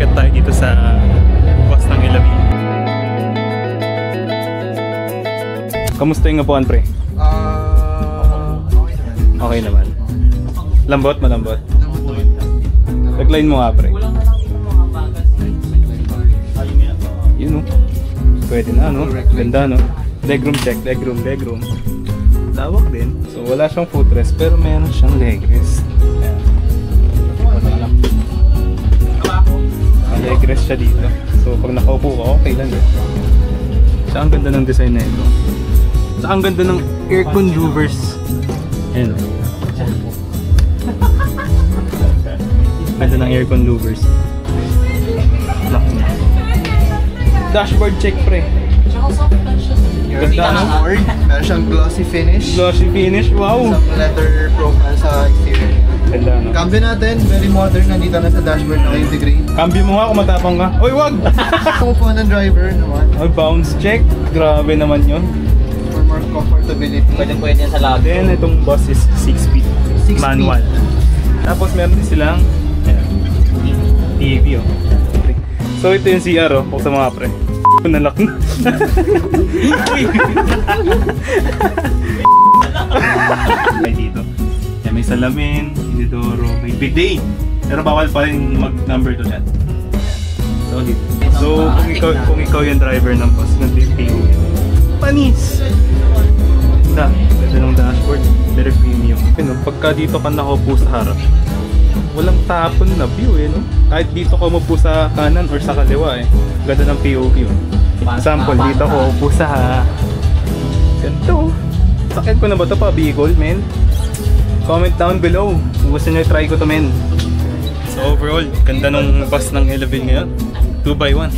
shortcut tayo dito sa bus ng Elavil. Kamusta yung upuan, pre? Okay naman. Lambot, malambot. Tagline mo nga, pre. Yun, no? Pwede na, no? Ganda, no? Legroom check, legroom. Lawak din. So, wala siyang footrest, pero meron siyang leg rest. Ayan. May leg rest siya dito. So, pag nakaupo ka, okay lang eh. So, ang ganda ng design na ito. So, ang ganda ng aircon louvers. Ayan. Ganda ng aircon louvers. Lock na. Dashboard check, pre. Ganda, no? Meron siyang glossy finish. Glossy finish, wow! Some leather profile sa exterior. Ganda, no? Cambio natin, very modern. Nandito na sa dashboard, naka-integrate. Cambio mo nga kung matapang ka. Oy, wag! Upuan ng driver naman. Oy, bounce check. Grabe naman yun. For more comfortability. Pwede yan sa lahat. Then, itong bus is 6 speed. 6 manual. Tapos, meron din silang TV, oh. So, ito yung CR, oh. Kung sa mga pre. Nalak na. Ay, dito. Yan, may salamin, inidoro, may bidet. Pero bawal pa rin mag-number to dyan. So, dito. So, kung ikaw yung driver ng bus ng PPU, panis! Ganda ng dashboard. Very premium. Pagka dito ka nakaupo sa harap, walang tapon na view eh, no? Kahit dito ka umupo sa kanan or sa kaliwa eh. Ganda ng POV. Example, dito ako upo sa ganito. Sakit ko na ba ito pa? Bicol, men? Comment down below kung gusto nyo try ko to, men. So overall, ganda ng bus ng Elavil ngayon. 2x1.